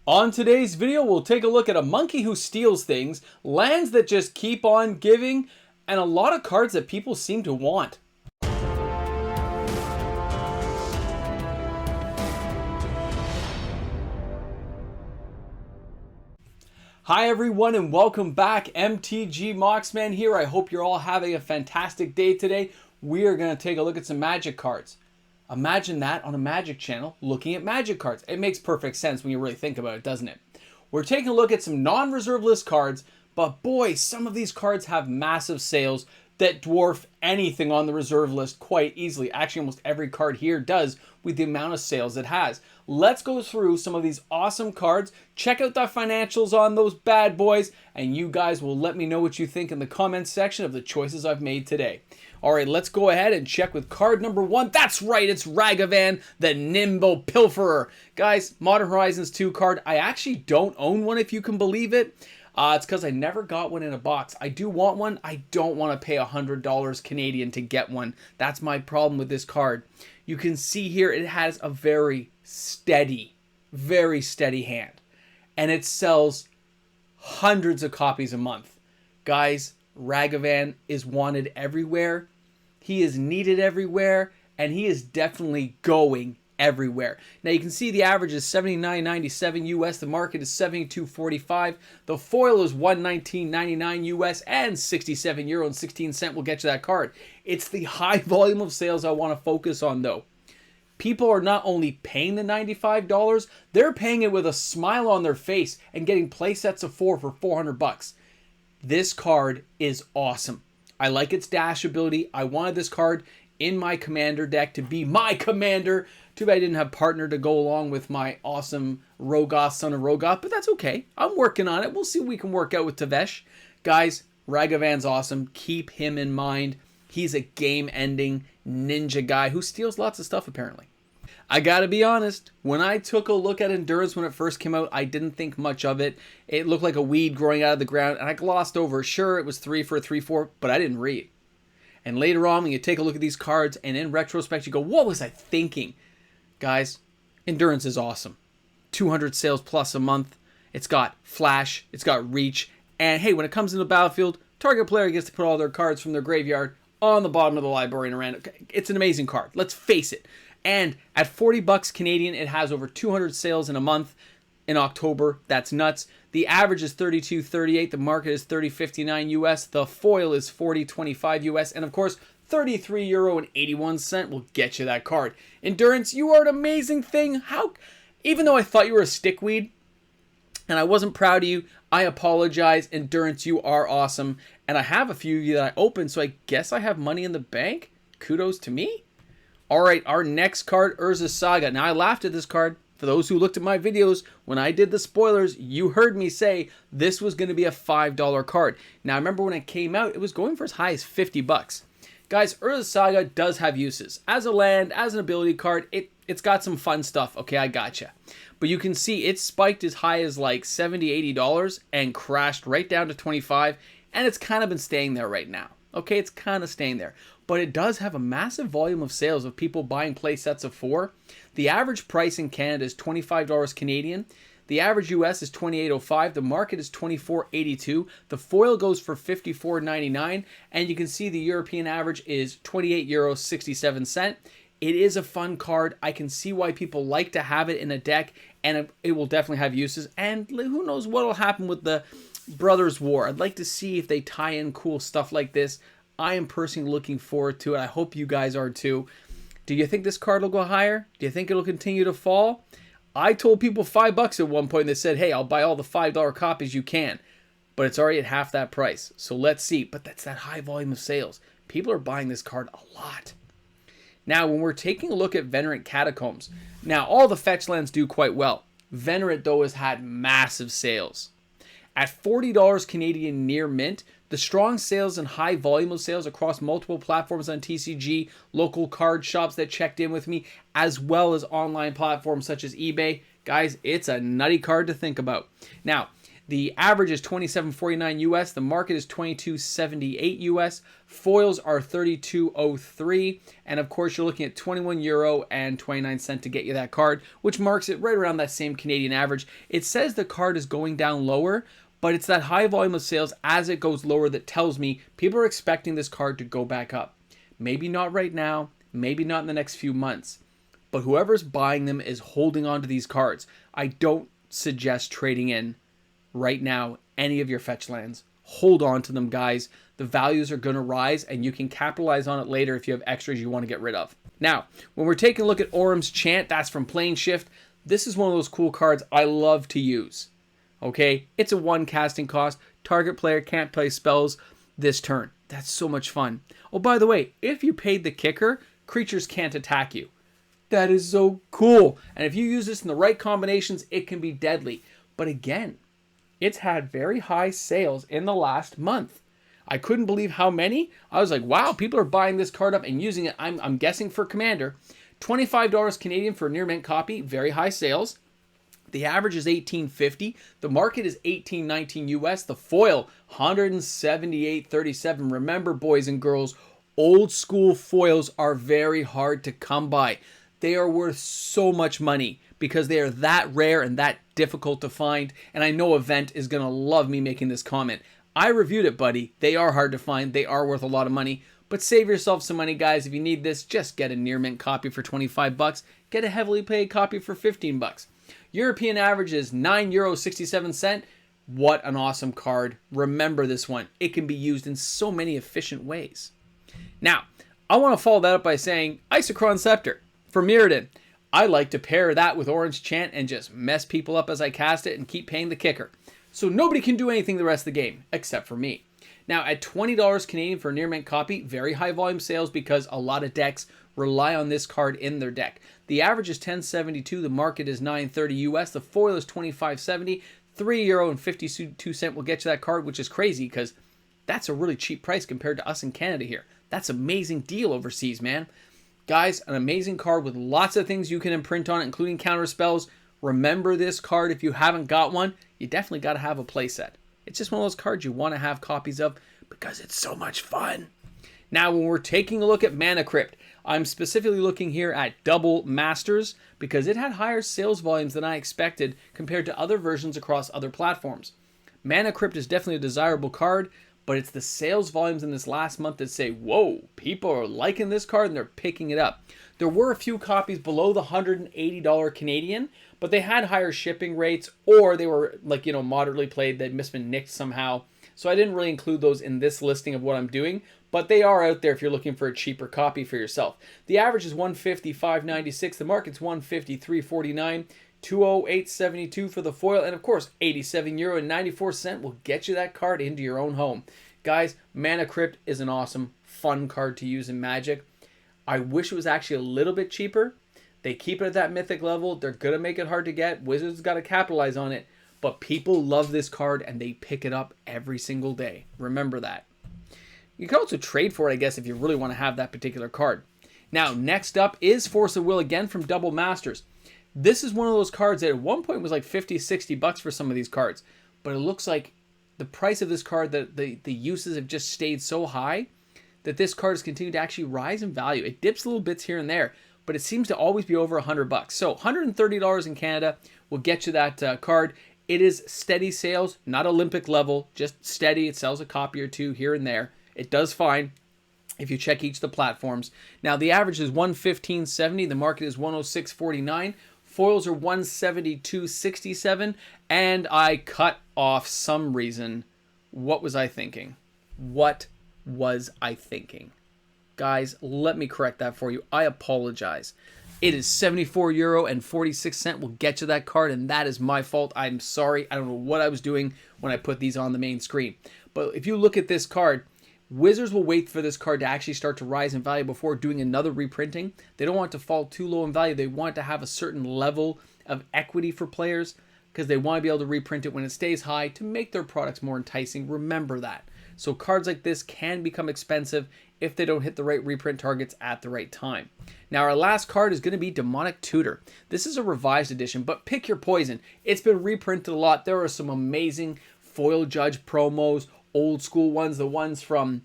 On today's video, we'll take a look at a monkey who steals things, lands that just keep on giving, and a lot of cards that people seem to want. Hi everyone and welcome back. MTG Moxman here. I hope you're all having a fantastic day today. We are going to take a look at some Magic cards. Imagine that on a Magic channel, looking at Magic cards. It makes perfect sense when you really think about it, doesn't it? We're taking a look at some non-reserve list cards, but boy, some of these cards have massive sales that dwarf anything on the reserve list quite easily. Actually, almost every card here does with the amount of sales it has. Let's go through some of these awesome cards, check out the financials on those bad boys, and you guys will let me know what you think in the comments section of the choices I've made today. All right, let's go ahead and check with card number one. That's right, it's Ragavan, the Nimble Pilferer. Guys, Modern Horizons 2 card. I actually don't own one, if you can believe it. It's because I never got one in a box. I do want one. I don't want to pay $100 Canadian to get one. That's my problem with this card. You can see here it has a very steady hand. And it sells hundreds of copies a month. Guys, Ragavan is wanted everywhere. He is needed everywhere. And he is definitely going everywhere. Now you can see the average is $79.97 US. The market is $72.45. The foil is $119.99 US and €67.16 will get you that card. It's the high volume of sales I want to focus on though. People are not only paying the $95, they're paying it with a smile on their face and getting play sets of 4 for $400. This card is awesome. I like its dash ability. I wanted this card in my commander deck to be my commander. Too bad I didn't have partner to go along with my awesome Rogoth, son of Rogoth, but that's okay. I'm working on it. We'll see what we can work out with Tavesh. Guys, Ragavan's awesome. Keep him in mind. He's a game-ending ninja guy who steals lots of stuff, apparently. I gotta be honest, when I took a look at Endurance when it first came out, I didn't think much of it. It looked like a weed growing out of the ground, and I glossed over. Sure, it was 3 for a 3/4, but I didn't read. And later on, when you take a look at these cards, and in retrospect, you go, what was I thinking? Guys, Endurance is awesome. 200 sales plus a month. It's got Flash. It's got Reach. And hey, when it comes into the battlefield, target player gets to put all their cards from their graveyard on the bottom of the library in a random. It's an amazing card. Let's face it. And at $40 Canadian, it has over 200 sales in a month in October. That's nuts. The average is $32.38. The market is $30.59 US. The foil is $40.25 US. And of course, €33.81 will get you that card. Endurance, you are an amazing thing. Even though I thought you were a stickweed and I wasn't proud of you, I apologize. Endurance, you are awesome. And I have a few of you that I opened, so I guess I have money in the bank. Kudos to me. All right, our next card, Urza Saga. Now, I laughed at this card. For those who looked at my videos, when I did the spoilers, you heard me say this was going to be a $5 card. Now, I remember when it came out, it was going for as high as $50. Guys, Urza Saga does have uses. As a land, as an ability card, it's got some fun stuff. Okay, I gotcha. But you can see it spiked as high as like $70, $80 and crashed right down to $25. And it's kind of been staying there right now. Okay, it's kind of staying there. But it does have a massive volume of sales of people buying play sets of 4. The average price in Canada is $25 Canadian. The average US is $28.05. The market is $24.82. The goes for $54.99. And you can see the European average is €28.67. It is a fun card. I can see why people like to have it in a deck. And it will definitely have uses. And who knows what will happen with the Brothers War. I'd like to see if they tie in cool stuff like this. I am personally looking forward to it. I hope you guys are too. Do you think this card will go higher? Do you think it'll continue to fall? I told people $5 at one point. They said, hey, I'll buy all the $5 copies you can. But it's already at half that price. So let's see. But that's that high volume of sales. People are buying this card a lot. Now, when we're taking a look at Venerate Catacombs, now all the fetch lands do quite well. Venerate, though, has had massive sales. At $40 Canadian near mint, the strong sales and high volume of sales across multiple platforms on TCG, local card shops that checked in with me, as well as online platforms such as eBay. Guys, it's a nutty card to think about. Now, The average is $27.49 US. The market is $22.78 US. Foils are $32.03. And of course, you're looking at €21 and 29 cents to get you that card, which marks it right around that same Canadian average. It says the card is going down lower, but it's that high volume of sales as it goes lower that tells me people are expecting this card to go back up. Maybe not right now, maybe not in the next few months, but whoever's buying them is holding on to these cards. I don't suggest trading in right now any of your fetch lands. Hold on to them, guys. The values are going to rise, and you can capitalize on it later if you have extras you want to get rid of. Now, when we're taking a look at Orbs Chant, that's from Plane Shift. This is one of those cool cards I love to use. Okay, it's a 1 casting cost. Target player can't play spells this turn. That's so much fun. Oh, by the way, if you paid the kicker, creatures can't attack you. That is so cool. And if you use this in the right combinations, it can be deadly. But again, it's had very high sales in the last month. I couldn't believe how many. I was like, wow, people are buying this card up and using it. I'm guessing for Commander. $25 Canadian for a near mint copy. Very high sales. The average is $18.50. The market is $18.19 US. The foil, $178.37. Remember, boys and girls, old school foils are very hard to come by. They are worth so much money because they are that rare and that difficult to find. And I know Event is going to love me making this comment. I reviewed it, buddy. They are hard to find. They are worth a lot of money. But save yourself some money, guys. If you need this, just get a near mint copy for 25 bucks. Get a heavily paid copy for 15 bucks. European average is €9.67. What an awesome card. Remember this one. It can be used in so many efficient ways. Now, I want to follow that up by saying Isochron Scepter for Mirrodin. I like to pair that with Orbs Chant and just mess people up as I cast it and keep paying the kicker. So nobody can do anything the rest of the game, except for me. Now, at $20 Canadian for a near mint copy, very high volume sales because a lot of decks rely on this card in their deck. The average is $10.72. The market is $9.30 US. The foil is $25.70. €3.52 will get you that card, which is crazy because that's a really cheap price compared to us in Canada here. That's an amazing deal overseas, man. Guys, an amazing card with lots of things you can imprint on it, including counter spells. Remember this card. If you haven't got one, you definitely got to have a playset. It's just one of those cards you want to have copies of because it's so much fun. Now, when we're taking a look at Manacrypt, I'm specifically looking here at Double Masters because it had higher sales volumes than I expected compared to other versions across other platforms. Manacrypt is definitely a desirable card, but it's the sales volumes in this last month that say, whoa, people are liking this card and they're picking it up. There were a few copies below the $180 Canadian, but they had higher shipping rates or they were moderately played. They'd must have been nicked somehow. So I didn't really include those in this listing of what I'm doing, but they are out there if you're looking for a cheaper copy for yourself. The average is $155.96. The market's $153.49. $208.72 for the foil, and of course €87.94 will get you that card into your own home. Guys, Manacrypt is an awesome, fun card to use in Magic. I wish it was actually a little bit cheaper. They keep it at that mythic level. They're going to make it hard to get. Wizards got to capitalize on it, but people love this card and they pick it up every single day. Remember that. You can also trade for it, I guess, if you really want to have that particular card. Now, next up is Force of Will again from Double Masters. This is one of those cards that at one point was like 50, 60 bucks for some of these cards. But it looks like the price of this card, the uses have just stayed so high that this card has continued to actually rise in value. It dips little bits here and there, but it seems to always be over $100. So $130 in Canada will get you that card. It is steady sales, not Olympic level, just steady. It sells a copy or two here and there. It does fine if you check each of the platforms. Now, the average is $115.70. The market is $106.49. Foils are $172.67, and I cut off some reason. What was I thinking? What was I thinking? Guys, let me correct that for you. I apologize. It is €74.46 will get you that card, and that is my fault. I'm sorry. I don't know what I was doing when I put these on the main screen. But if you look at this card, Wizards will wait for this card to actually start to rise in value before doing another reprinting. They don't want it to fall too low in value. They want to have a certain level of equity for players because they want to be able to reprint it when it stays high to make their products more enticing. Remember that. So cards like this can become expensive if they don't hit the right reprint targets at the right time. Now our last card is going to be Demonic Tudor. This is a revised edition, but pick your poison. It's been reprinted a lot. There are some amazing Foil Judge promos, old school ones, the ones from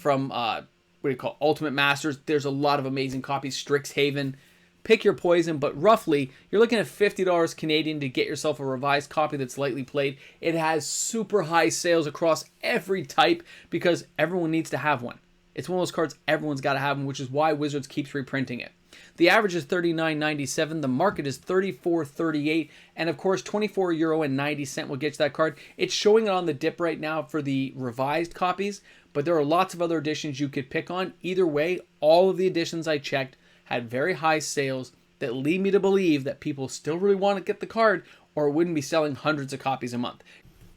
what do you call Ultimate Masters. There's a lot of amazing copies. Strixhaven. Pick your poison, but roughly you're looking at $50 Canadian to get yourself a revised copy that's lightly played. It has super high sales across every type because everyone needs to have one. It's one of those cards everyone's got to have them, which is why Wizards keeps reprinting it. The average is $39.97. The market is $34.38. And of course, €24.90 will get you that card. It's showing it on the dip right now for the revised copies, but there are lots of other editions you could pick on. Either way, all of the editions I checked had very high sales that lead me to believe that people still really want to get the card, or it wouldn't be selling hundreds of copies a month.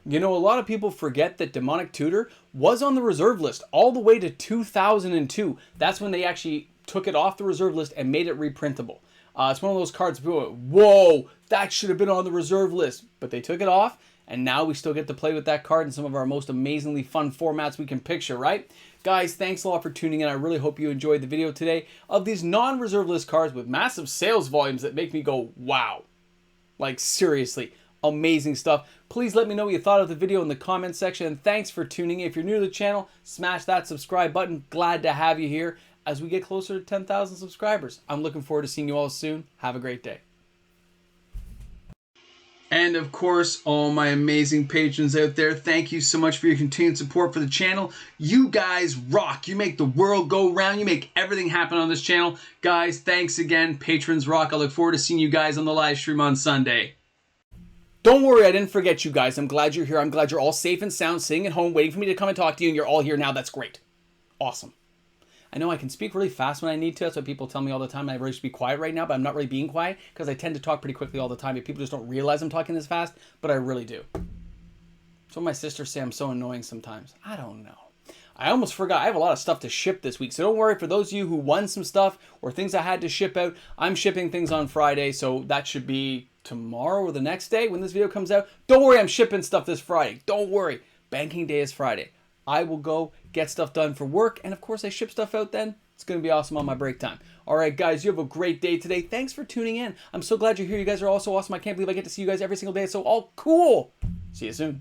You know, a lot of people forget that Demonic Tudor was on the reserve list all the way to 2002. That's when they actually took it off the reserve list and made it reprintable. It's one of those cards people go, whoa, that should have been on the reserve list. But they took it off, and now we still get to play with that card in some of our most amazingly fun formats we can picture, right? Guys, thanks a lot for tuning in. I really hope you enjoyed the video today of these non-reserve list cards with massive sales volumes that make me go, wow. Like, seriously, amazing stuff. Please let me know what you thought of the video in the comments section. And thanks for tuning in. If you're new to the channel, smash that subscribe button. Glad to have you here as we get closer to 10,000 subscribers. I'm looking forward to seeing you all soon. Have a great day. And of course, all my amazing patrons out there, thank you so much for your continued support for the channel. You guys rock. You make the world go round. You make everything happen on this channel. Guys, thanks again. Patrons rock. I look forward to seeing you guys on the live stream on Sunday. Don't worry, I didn't forget you guys. I'm glad you're here. I'm glad you're all safe and sound, sitting at home, waiting for me to come and talk to you, and you're all here now. That's great. Awesome. I know I can speak really fast when I need to. That's what people tell me all the time. I really should be quiet right now, but I'm not really being quiet because I tend to talk pretty quickly all the time. People just don't realize I'm talking this fast, but I really do. So my sisters say I'm so annoying sometimes. I don't know. I almost forgot. I have a lot of stuff to ship this week, so don't worry. For those of you who won some stuff or things I had to ship out, I'm shipping things on Friday, so that should be tomorrow or the next day when this video comes out. Don't worry, I'm shipping stuff this Friday. Don't worry. Banking day is Friday. I will go get stuff done for work, and of course I ship stuff out then. It's going to be awesome on my break time. All right, guys, you have a great day today. Thanks for tuning in. I'm so glad you're here. You guys are all so awesome. I can't believe I get to see you guys every single day. It's so all cool. See you soon.